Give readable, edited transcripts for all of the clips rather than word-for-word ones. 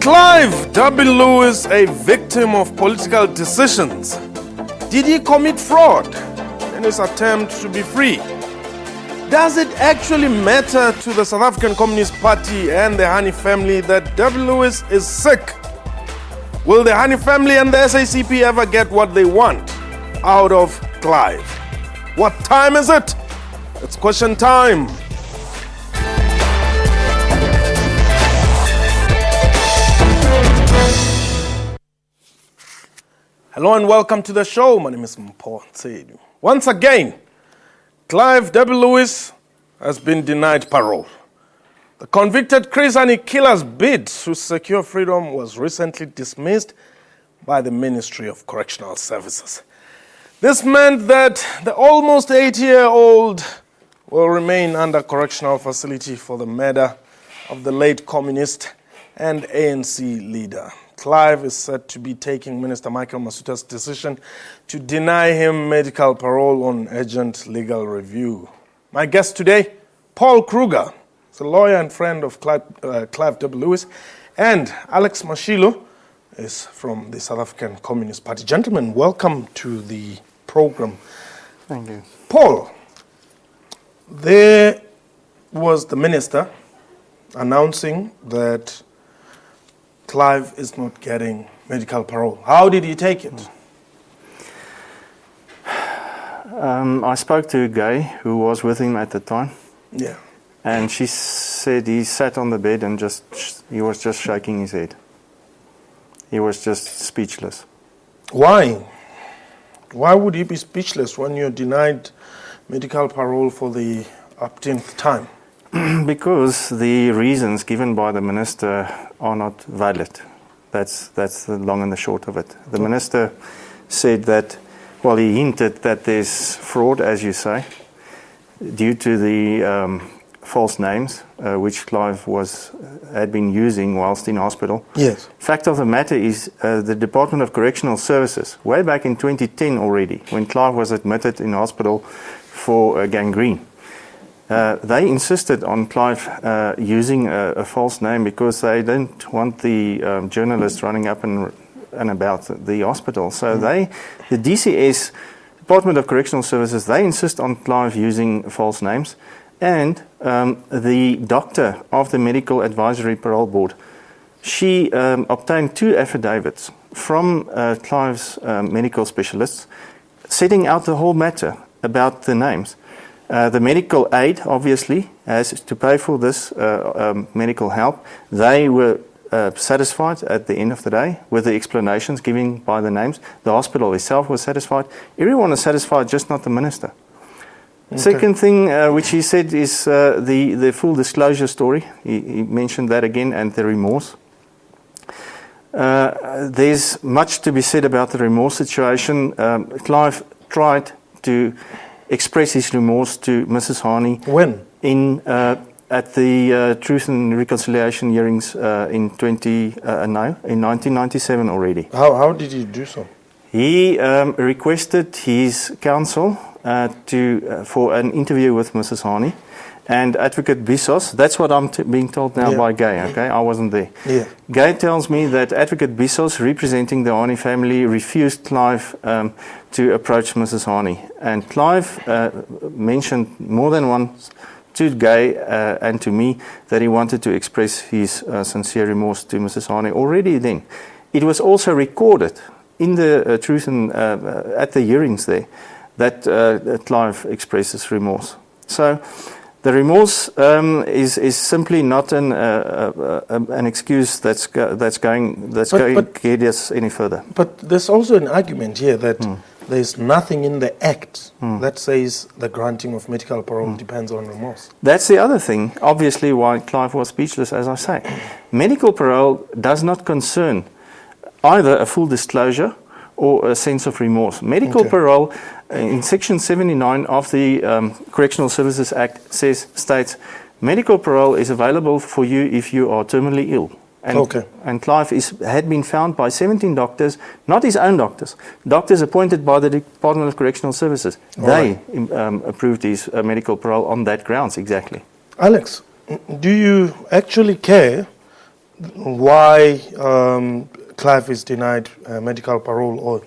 Clive W. Lewis a victim of political decisions? Did he commit fraud in his attempt to be free? Does it actually matter to the South African Communist Party and the Hani family that W. Lewis is sick? Will the Hani family and the SACP ever get what they want out of Clive? What time is it? It's question time. Hello and welcome to the show. My name is Mpho Tsedu. Once again, Clive W. Lewis has been denied parole. The convicted Chris Hani killer's bid to secure freedom was recently dismissed by the Ministry of Correctional Services. This meant that the almost 8-year-old will remain under correctional facility for the murder of the late communist and ANC leader. Clive is said to be taking Minister Michael Masuta's decision to deny him medical parole on urgent legal review. My guest today, Paul Kruger, is a lawyer and friend of Clive W. Lewis, and Alex Mashilo is from the South African Communist Party. Gentlemen, welcome to the program. Thank you. Paul, there was the minister announcing that Clive is not getting medical parole. How did he take it? I spoke to a guy who was with him at the time. Yeah. And she said he sat on the bed and he was just shaking his head. He was just speechless. Why? Why would he be speechless when you're denied medical parole for the umpteenth time? Because the reasons given by the minister are not valid. That's the long and the short of it. The minister said that, well, he hinted that there's fraud, as you say, due to the false names which Clive had been using whilst in hospital. Yes. Fact of the matter is the Department of Correctional Services, way back in 2010 already, when Clive was admitted in hospital for gangrene, they insisted on Clive using a false name because they didn't want the journalists running up and about the hospital. So the DCS, Department of Correctional Services, they insist on Clive using false names. And the doctor of the Medical Advisory Parole Board, she obtained 2 affidavits from Clive's medical specialists setting out the whole matter about the names. The medical aid, obviously, has to pay for this medical help. They were satisfied at the end of the day with the explanations given by the names. The hospital itself was satisfied. Everyone is satisfied, just not the minister. Okay. Second thing which he said is the full disclosure story. He mentioned that again, and the remorse. There's much to be said about the remorse situation. Clive tried to express his remorse to Mrs. Hani. When? At the Truth and Reconciliation hearings in 1997 already. How did he do so? He requested his counsel for an interview with Mrs. Hani and Advocate Bissos. That's what I'm being told now by Gay. Okay, I wasn't there. Yeah. Gay tells me that Advocate Bissos, representing the Hani family, refused Clive to approach Mrs. Hani, and Clive mentioned more than once to Gay and to me that he wanted to express his sincere remorse to Mrs. Hani already then. It was also recorded in the truth and at the hearings there that Clive expresses remorse. So the remorse is simply not an excuse that's going to get us any further. But there's also an argument here that there's nothing in the act that says the granting of medical parole depends on remorse. That's the other thing, obviously, why Clive was speechless, as I say. Medical parole does not concern either a full disclosure or a sense of remorse. Medical parole, in Section 79 of the Correctional Services Act, states medical parole is available for you if you are terminally ill. And Clive had been found by 17 doctors, not his own doctors appointed by the Department of Correctional Services. They approved his medical parole on that grounds, exactly. Alex, do you actually care why Clive is denied medical parole, or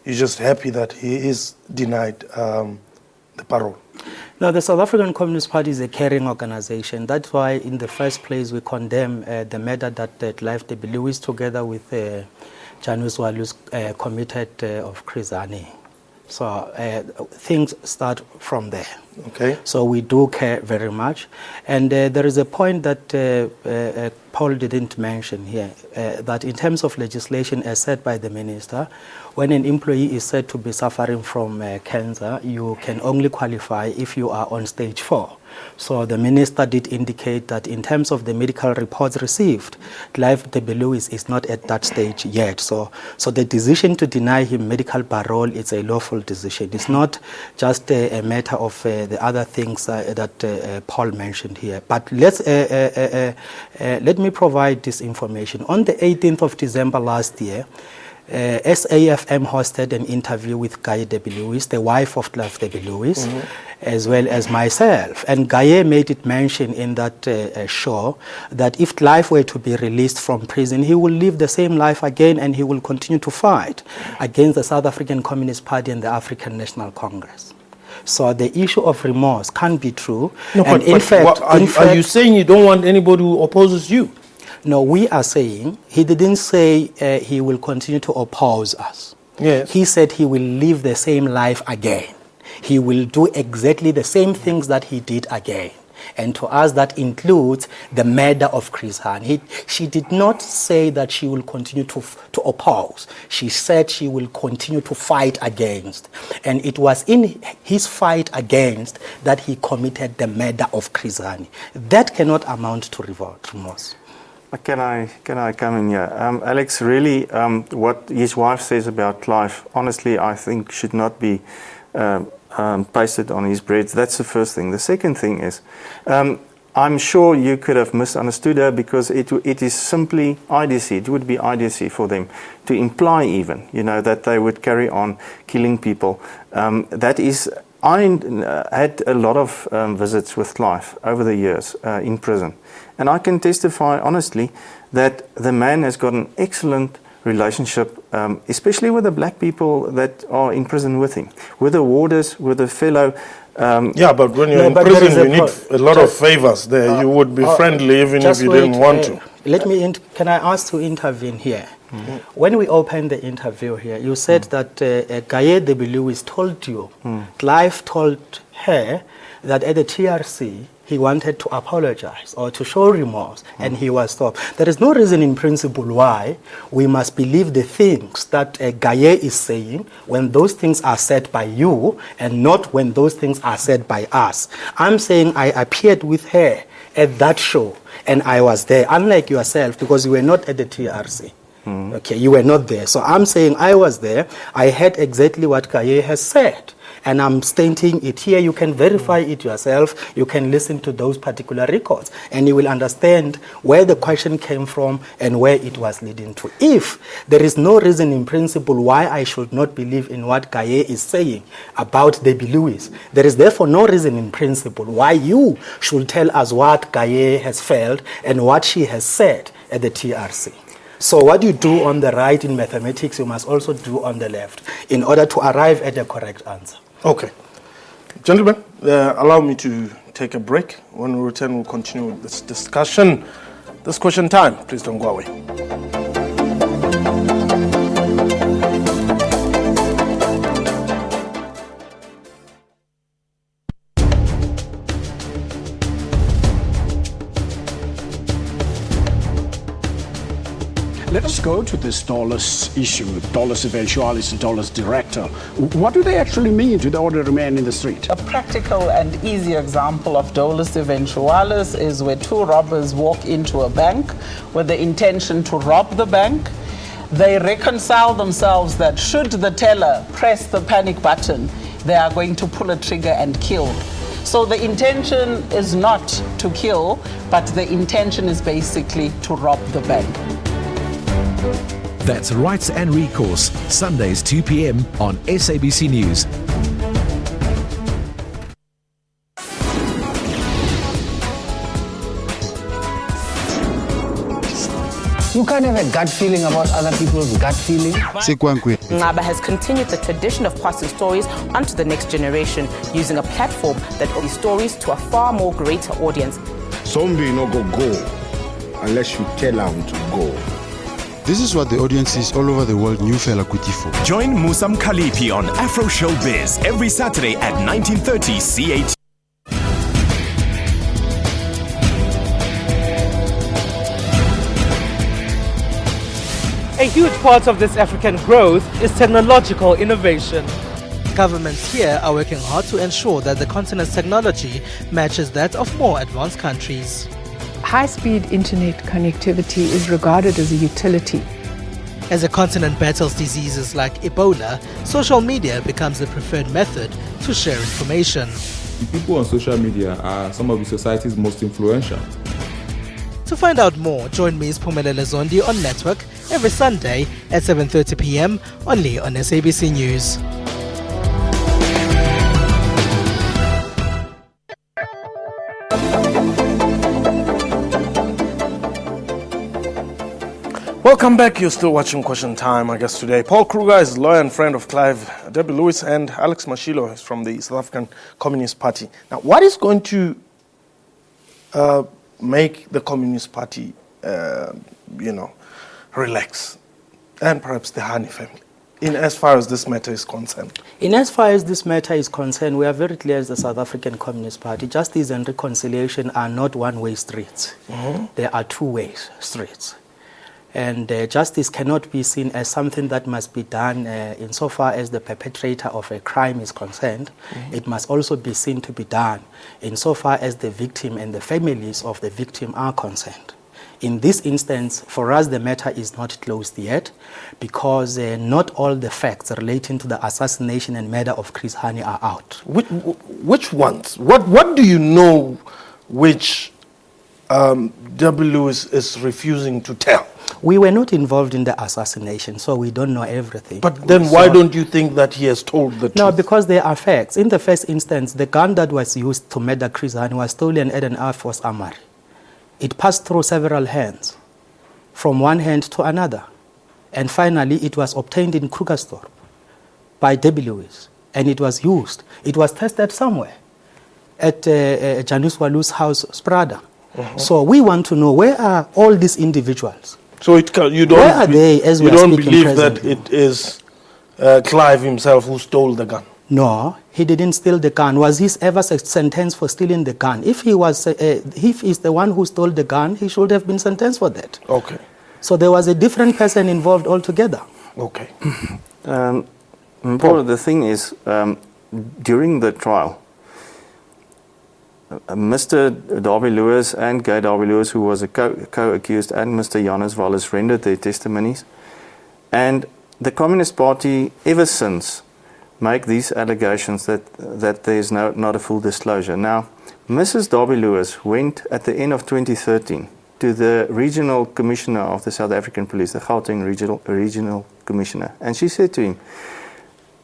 you're just happy that he is denied the parole? No, the South African Communist Party is a caring organization. That's why, in the first place, we condemn the murder that Clive W. Lewis, together with Janus Walus, committed of Chris Hani. So things start from there. Okay. So we do care very much. And there is a point that Paul didn't mention here, that in terms of legislation as said by the minister, when an employee is said to be suffering from cancer, you can only qualify if you are on stage 4. So the minister did indicate that in terms of the medical reports received, Clive W. Lewis is not at that stage yet. So the decision to deny him medical parole is a lawful decision. It's not just a matter of the other things that Paul mentioned here. But let me provide this information. On the 18th of December last year, SAFM hosted an interview with Gaye W. Lewis, the wife of Clive W. Lewis, as well as myself. And Gaye made it mention in that show that if Clive were to be released from prison, he will live the same life again, and he will continue to fight against the South African Communist Party and the African National Congress. So the issue of remorse can't be true. No, and in fact, are you saying you don't want anybody who opposes you? No, we are saying he didn't say he will continue to oppose us. Yes. He said he will live the same life again. He will do exactly the same things that he did again. And to us, that includes the murder of Chris Hani. She did not say that she will continue to oppose. She said she will continue to fight against. And it was in his fight against that he committed the murder of Chris Hani. That cannot amount to remorse. Can I come in here? Alex, really, what his wife says about Clive, honestly, I think should not be pasted on his bread. That's the first thing. The second thing is, I'm sure you could have misunderstood her, because it is simply IDC. It would be IDC for them to imply even, that they would carry on killing people. I had a lot of visits with Clive over the years in prison. And I can testify honestly that the man has got an excellent relationship, especially with the black people that are in prison with him, with the warders, with the fellow. Yeah, but when you're in prison, you need a lot of favors there. You would be friendly even if you didn't want to. Can I ask to intervene here? Mm-hmm. When we opened the interview here, you said that Gaye W. Lewis told you, Clive told her that at the TRC, he wanted to apologize or to show remorse, and he was stopped. There is no reason in principle why we must believe the things that Gaye is saying when those things are said by you and not when those things are said by us. I'm saying I appeared with her at that show, and I was there, unlike yourself, because you were not at the TRC. Okay, you were not there. So I'm saying I was there. I heard exactly what Gaye has said. And I'm stating it here. You can verify it yourself. You can listen to those particular records, and you will understand where the question came from and where it was leading to. If there is no reason in principle why I should not believe in what Gaye is saying about W. Lewis, there is therefore no reason in principle why you should tell us what Gaye has felt and what she has said at the TRC. So what you do on the right in mathematics, you must also do on the left in order to arrive at the correct answer. Okay. Gentlemen, allow me to take a break. When we return, we'll continue with this discussion. This question time. Please don't go away. Let us go to this dolus issue, dolus eventualis and dolus director. What do they actually mean to the ordinary man in the street? A practical and easy example of dolus eventualis is where two robbers walk into a bank with the intention to rob the bank. They reconcile themselves that should the teller press the panic button, they are going to pull a trigger and kill. So the intention is not to kill, but the intention is basically to rob the bank. That's Rights and Recourse, Sundays 2 p.m. on SABC News. You can't have a gut feeling about other people's gut feeling. Ngaba has continued the tradition of passing stories onto the next generation using a platform that offers stories to a far more greater audience. Zombie no go unless you tell them to go. This is what the audiences all over the world knew Fela Kuti for. Join Musam Khalipi on Afro Showbiz every Saturday at 19:30 CAT. A huge part of this African growth is technological innovation. Governments here are working hard to ensure that the continent's technology matches that of more advanced countries. High-speed internet connectivity is regarded as a utility. As the continent battles diseases like Ebola, social media becomes the preferred method to share information. The people on social media are some of the society's most influential. To find out more, join me, Phumelele Zondi, on Network every Sunday at 7:30 p.m. only on SABC News. Welcome back. You're still watching Question Time. I guess today Paul Kruger is lawyer and friend of Clive W. Lewis, and Alex Mashilo is from the South African Communist Party. Now, what is going to make the Communist Party, relax, and perhaps the Hani family, in as far as this matter is concerned? In as far as this matter is concerned, we are very clear as the South African Communist Party. Justice and reconciliation are not one-way streets. There are two-way streets. And justice cannot be seen as something that must be done insofar as the perpetrator of a crime is concerned. It must also be seen to be done insofar as the victim and the families of the victim are concerned. In this instance, for us, the matter is not closed yet because not all the facts relating to the assassination and murder of Chris Hani are out. Which ones? What do you know which W. Lewis is refusing to tell? We were not involved in the assassination, so we don't know everything. But then why don't you think that he has told the truth? No, because there are facts. In the first instance, the gun that was used to murder Chris Hani was stolen at an Air Force armory. It passed through several hands, from one hand to another. And finally, it was obtained in Krugersdorp by W. Lewis, and it was used. It was tested somewhere at Janus Walu's house, Sprada. So we want to know, where are all these individuals? So you don't, where are they as we you are don't speaking believe presently? that it is Clive himself who stole the gun? No, he didn't steal the gun. Was he ever sentenced for stealing the gun? If he was, if he's the one who stole the gun, he should have been sentenced for that. Okay. So there was a different person involved altogether. Okay. Paul, the thing is, during the trial, Mr. Darby Lewis and Guy Darby Lewis, who was a co-accused, and Mr. Janus Wallace rendered their testimonies. And the Communist Party, ever since, make these allegations that there's not a full disclosure. Now, Mrs. Darby Lewis went at the end of 2013 to the regional commissioner of the South African Police, the Gauteng regional commissioner, and she said to him,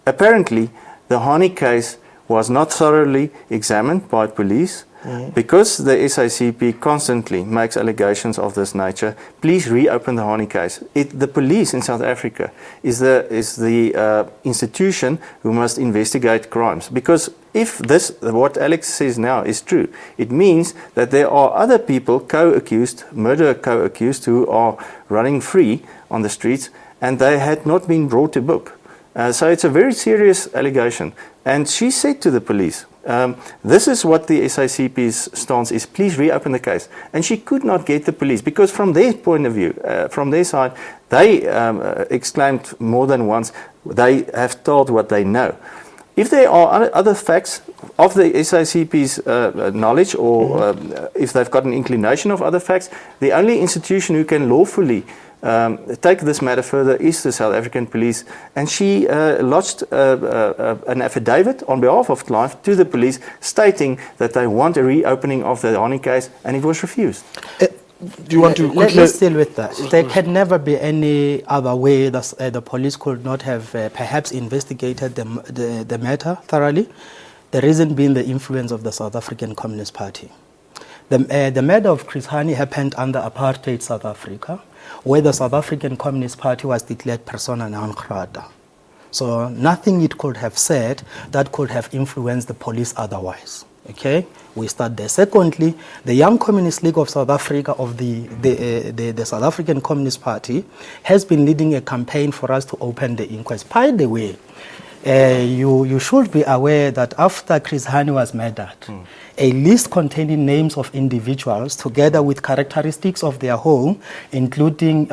apparently the Hani case was not thoroughly examined by police because the SACP constantly makes allegations of this nature. Please reopen the Hani case. The police in South Africa is the institution who must investigate crimes, because if what Alex says now is true, it means that there are other people co-accused, murder co-accused, who are running free on the streets, and they had not been brought to book. So it's a very serious allegation. And she said to the police, this is what the SACP's stance is, please reopen the case. And she could not get the police, because from their point of view, from their side, they exclaimed more than once, they have told what they know. If there are other facts of the SACP's knowledge, or if they've got an inclination of other facts, the only institution who can lawfully take this matter further is the South African Police. And she lodged an affidavit on behalf of Clive to the police stating that they want a reopening of the Hani case, and it was refused. Do you want to quickly... Let's deal with that. There can never be any other way that the police could not have perhaps investigated the matter thoroughly. The reason being the influence of the South African Communist Party. The murder of Chris Hani happened under apartheid South Africa, where the South African Communist Party was declared persona non grata. So nothing it could have said that could have influenced the police otherwise. Okay, we start there. Secondly, the Young Communist League of South Africa of the South African Communist Party has been leading a campaign for us to open the inquest. By the way, you should be aware that after Chris Hani was murdered, a list containing names of individuals together with characteristics of their home, including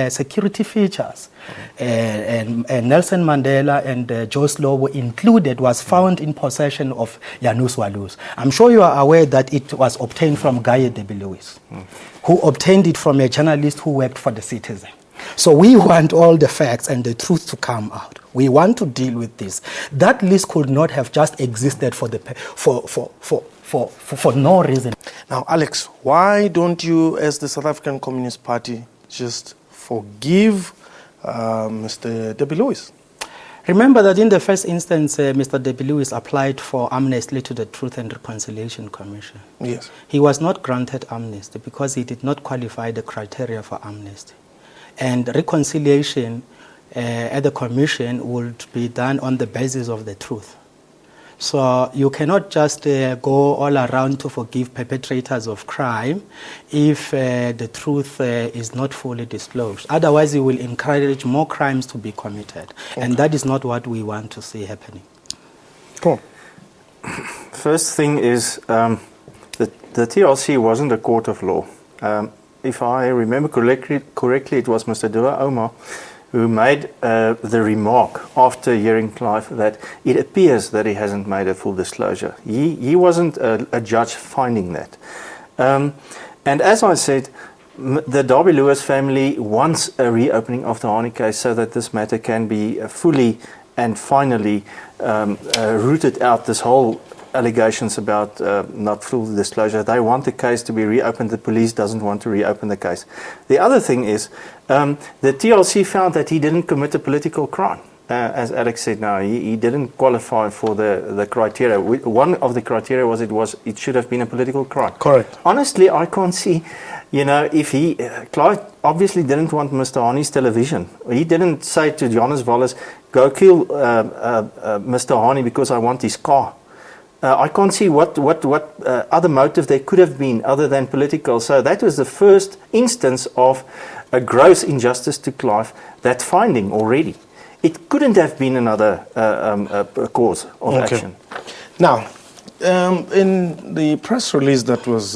security features, and Nelson Mandela and Joe Slow were included, was found in possession of Janus Walus. I'm sure you are aware that it was obtained from Guy W. Lewis, who obtained it from a journalist who worked for the Citizen. So we want all the facts and the truth to come out. We want to deal with this. That list could not have just existed for no reason. Now, Alex, why don't you, as the South African Communist Party, just forgive Mr. W. Lewis? Remember that in the first instance, Mr. W. Lewis applied for amnesty to the Truth and Reconciliation Commission. Yes. He was not granted amnesty because he did not qualify the criteria for amnesty. And reconciliation at the commission would be done on the basis of the truth. So you cannot just go all around to forgive perpetrators of crime if the truth is not fully disclosed. Otherwise, you will encourage more crimes to be committed. Okay. And that is not what we want to see happening. Cool. First thing is the TRC wasn't a court of law. If I remember correctly, it was Mr. Dua Omar who made the remark after hearing Clive that it appears that he hasn't made a full disclosure. He wasn't a judge finding that. And as I said, the Derby Lewis family wants a reopening of the Hani case so that this matter can be fully and finally rooted out, this whole allegations about not full disclosure. They want the case to be reopened. The police doesn't want to reopen the case. The other thing is the TLC found that he didn't commit a political crime. As Alex said now, he didn't qualify for the criteria. One of the criteria was it should have been a political crime. Correct. Honestly, I can't see, if Clive obviously didn't want Mr. Hani's television. He didn't say to Janus Wallace, go kill Mr. Hani because I want his car. I can't see what other motive there could have been other than political. So that was the first instance of a gross injustice to Clive, that finding already. It couldn't have been another cause of action. Now, in the press release that was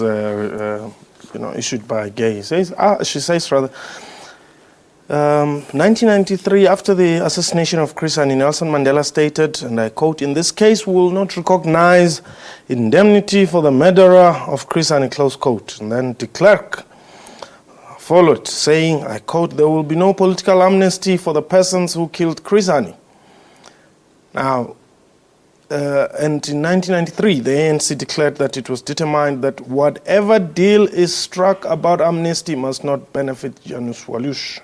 issued by Gay, she says 1993, after the assassination of Chris Hani, Nelson Mandela stated, and I quote, "In this case, we will not recognize indemnity for the murderer of Chris Hani," close quote. And then de Klerk followed, saying, I quote, "There will be no political amnesty for the persons who killed Chris Hani." Now, and in 1993, the ANC declared that it was determined that whatever deal is struck about amnesty must not benefit Janus Walus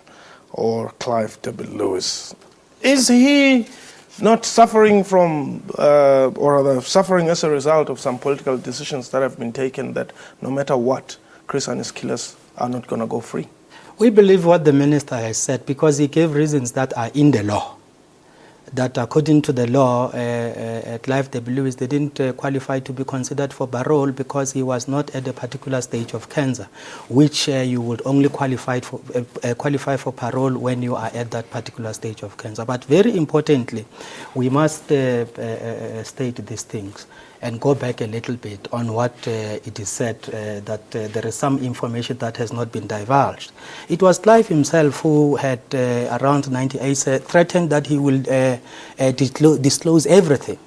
or Clive W. Lewis. Is he not suffering from, or rather suffering as a result of some political decisions that have been taken that no matter what, Chris Hani's killers are not going to go free? We believe what the minister has said because he gave reasons that are in the law. That according to the law, Clive W. Lewis didn't qualify to be considered for parole because he was not at a particular stage of cancer, which you would only qualify for parole when you are at that particular stage of cancer. But very importantly, we must state these things and go back a little bit on what it is said that there is some information that has not been divulged. It was Clive himself who had around 98 threatened that he will disclose everything.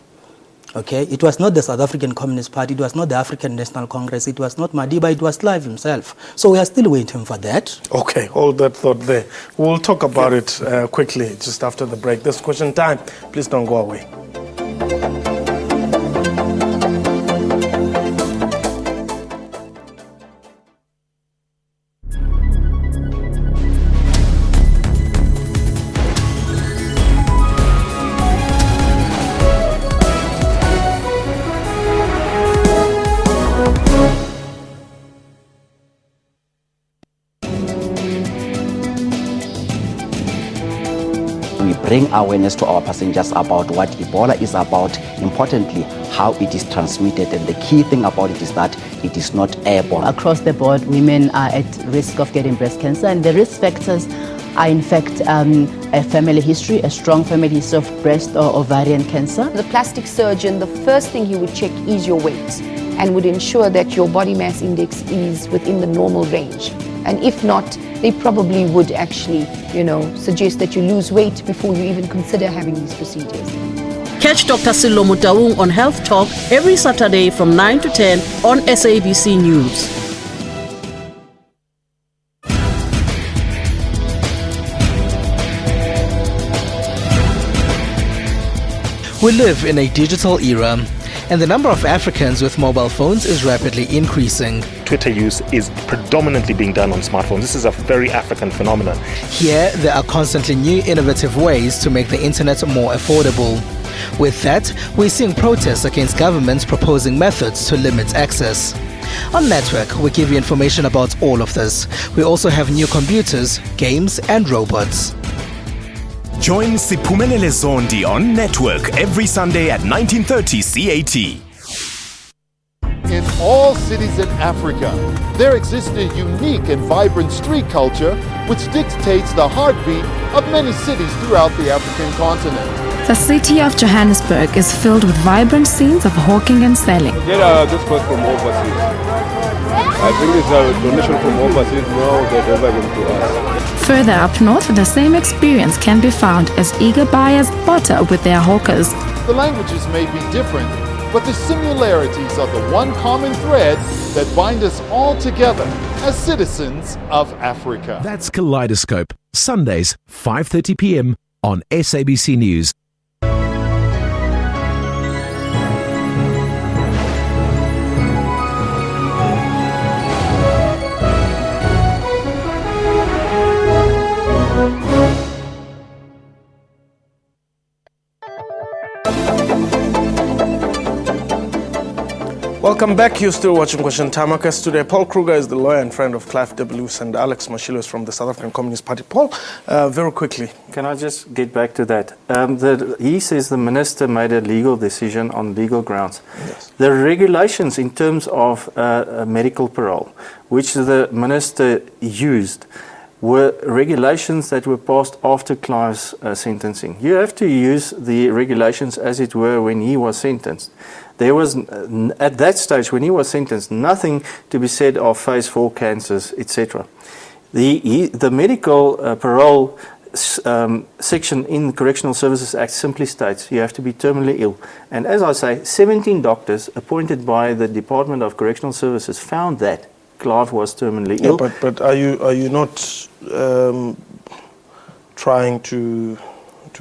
Okay, it was not the South African Communist Party, it was not the African National Congress, it was not Madiba, it was Clive himself. So we are still waiting for that. Okay, hold that thought there. We'll talk about it quickly just after the break. This question time. Please don't go away. bring awareness to our passengers about what Ebola is about, importantly, how it is transmitted, and the key thing about it is that it is not airborne. Across the board, women are at risk of getting breast cancer, and the risk factors are in fact a family history, a strong family history of breast or ovarian cancer. The plastic surgeon, the first thing he would check is your weight and would ensure that your body mass index is within the normal range. And if not, they probably would actually, suggest that you lose weight before you even consider having these procedures. Catch Dr. Silo Mutaung on Health Talk every Saturday from 9 to 10 on SABC News. We live in a digital era, and the number of Africans with mobile phones is rapidly increasing. Twitter use is predominantly being done on smartphones. This is a very African phenomenon. Here, there are constantly new innovative ways to make the internet more affordable. With that, we're seeing protests against governments proposing methods to limit access. On Network, we give you information about all of this. We also have new computers, games, and robots. Join Siphumelele Zondi on Network every Sunday at 19:30 CAT. In all cities in Africa, there exists a unique and vibrant street culture which dictates the heartbeat of many cities throughout the African continent. The city of Johannesburg is filled with vibrant scenes of hawking and selling. This was from overseas. I think it's a donation from overseas. Now they're delivering to us. Further up north, the same experience can be found as eager buyers barter with their hawkers. The languages may be different, but the similarities are the one common thread that bind us all together as citizens of Africa. That's Kaleidoscope, Sundays, 5:30 p.m. on SABC News. Welcome back. You're still watching Question Time. Our guest today, Paul Kruger, is the lawyer and friend of Clive W. and Alex Mashilo is from the South African Communist Party. Paul, very quickly. Can I just get back to that? He says the minister made a legal decision on legal grounds. Yes. The regulations in terms of medical parole, which the minister used, were regulations that were passed after Clive's sentencing. You have to use the regulations as it were when he was sentenced. There was, at that stage when he was sentenced, nothing to be said of phase 4 cancers, etc. The medical parole section in the Correctional Services Act simply states you have to be terminally ill. And as I say, 17 doctors appointed by the Department of Correctional Services found that Clive was terminally ill. But are you not trying to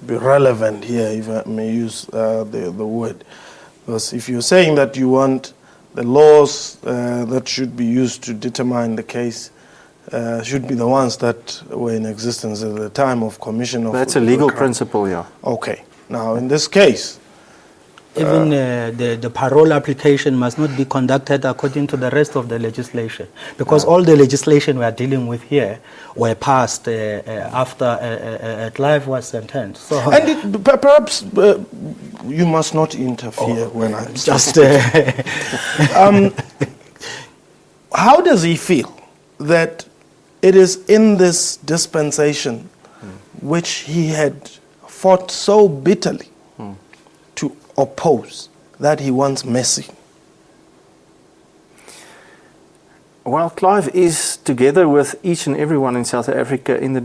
be relevant here, if I may use the word? Because if you're saying that you want the laws that should be used to determine the case should be the ones that were in existence at the time of commission of... That's a legal principle, yeah. Okay. Now, in this case... Even the parole application must not be conducted according to the rest of the legislation, because all the legislation we are dealing with here were passed after Clive was sentenced. So and perhaps you must not interfere when I'm just... how does he feel that it is in this dispensation which he had fought so bitterly to oppose that he wants mercy? Well, Clive is, together with each and everyone in South Africa, in the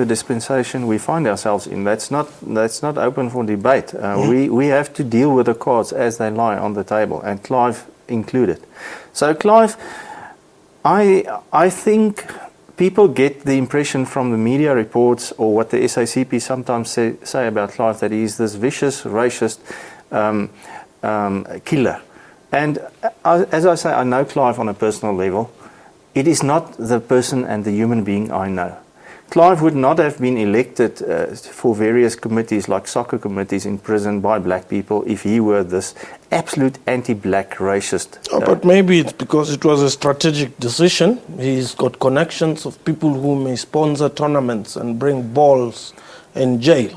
dispensation we find ourselves in. That's not open for debate. We have to deal with the cards as they lie on the table, and Clive included. So Clive, I think people get the impression from the media reports or what the SACP sometimes say about Clive that he is this vicious, racist killer. And as I say, I know Clive on a personal level. It is not the person and the human being I know. Clive would not have been elected for various committees like soccer committees in prison by black people if he were this absolute anti-black racist. But maybe it's because it was a strategic decision. He's got connections of people who may sponsor tournaments and bring balls in jail?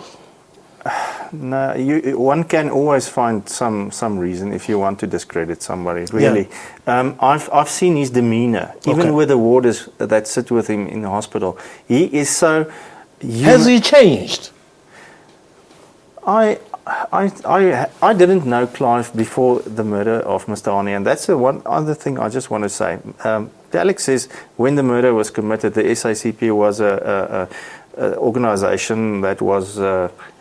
No, one can always find some reason if you want to discredit somebody, really. Yeah. I've seen his demeanor, even with the warders that sit with him in the hospital. He is so... Has he changed? I didn't know Clive before the murder of Mr. Hani, and that's the one other thing I just want to say. Alex says when the murder was committed, the SACP was a organization that was,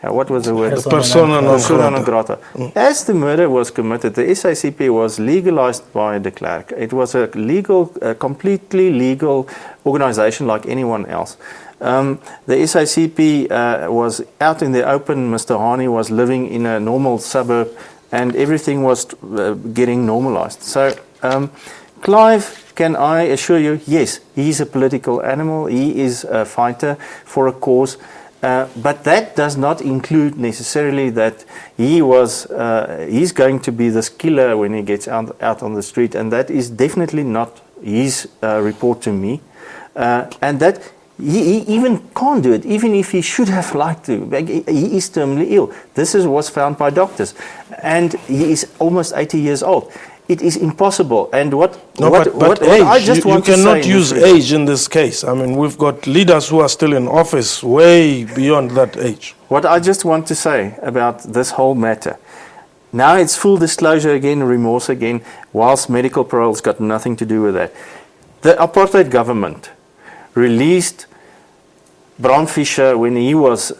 what was the word? Persona non grata. As the murder was committed, the SACP was legalized by de Klerk. It was a completely legal organization like anyone else. The SACP was out in the open. Mr. Hani was living in a normal suburb, and everything was getting normalized. So, Clive, can I assure you, yes, he's a political animal. He is a fighter for a cause. But that does not include necessarily that he's going to be this killer when he gets out on the street. And that is definitely not his report to me. And that he even can't do it, even if he should have liked to. He is terminally ill. This was found by doctors. And he is almost 80 years old. It is impossible. And what age? I just want to say, you cannot use age in this case. I mean, we've got leaders who are still in office way beyond that age. What I just want to say about this whole matter, now it's full disclosure again, remorse again, whilst medical parole's got nothing to do with that. The apartheid government released Bram Fischer when he was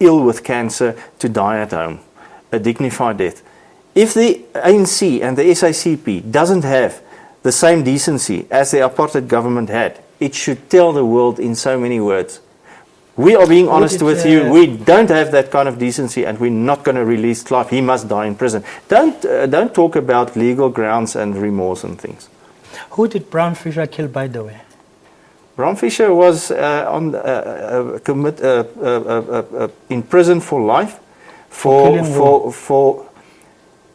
ill with cancer to die at home, a dignified death. If the ANC and the SACP doesn't have the same decency as the apartheid government had, it should tell the world in so many words. We are being honest with you. We don't have that kind of decency, and we're not going to release Clive. He must die in prison. Don't talk about legal grounds and remorse and things. Who did Bram Fischer kill, by the way? Bram Fischer was in prison for life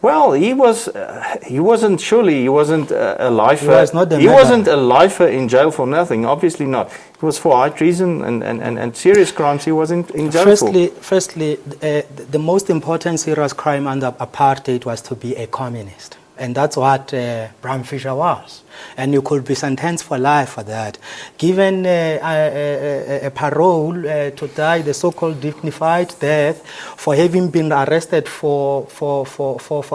Well, he wasn't a lifer. He wasn't a lifer in jail for nothing. Obviously not. It was for high treason and serious crimes. He was in jail for. Firstly, the most important serious crime under apartheid was to be a communist. And that's what Bram Fischer was. And you could be sentenced for life for that. Given a parole to die the so-called dignified death for having been arrested for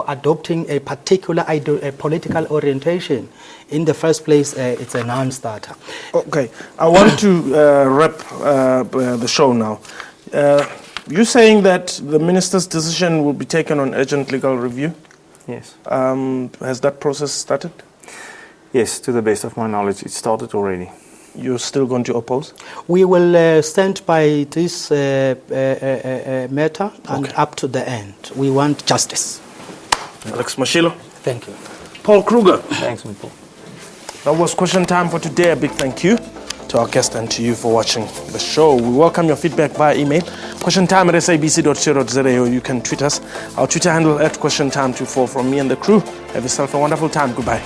adopting a particular political orientation, in the first place, it's a non-starter. Okay, I want to wrap the show now. You're saying that the minister's decision will be taken on urgent legal review? Yes. Has that process started? Yes, to the best of my knowledge, it started already. You're still going to oppose? We will stand by this matter and up to the end. We want justice. Alex Mashilo. Thank you. Paul Kruger. Thanks, Paul. That was Question Time for today. A big thank you to our guest and to you for watching the show. We welcome your feedback via email, questiontime@sabc.co.za, or you can tweet us. Our Twitter handle @questiontime24 from me and the crew. Have yourself a wonderful time. Goodbye.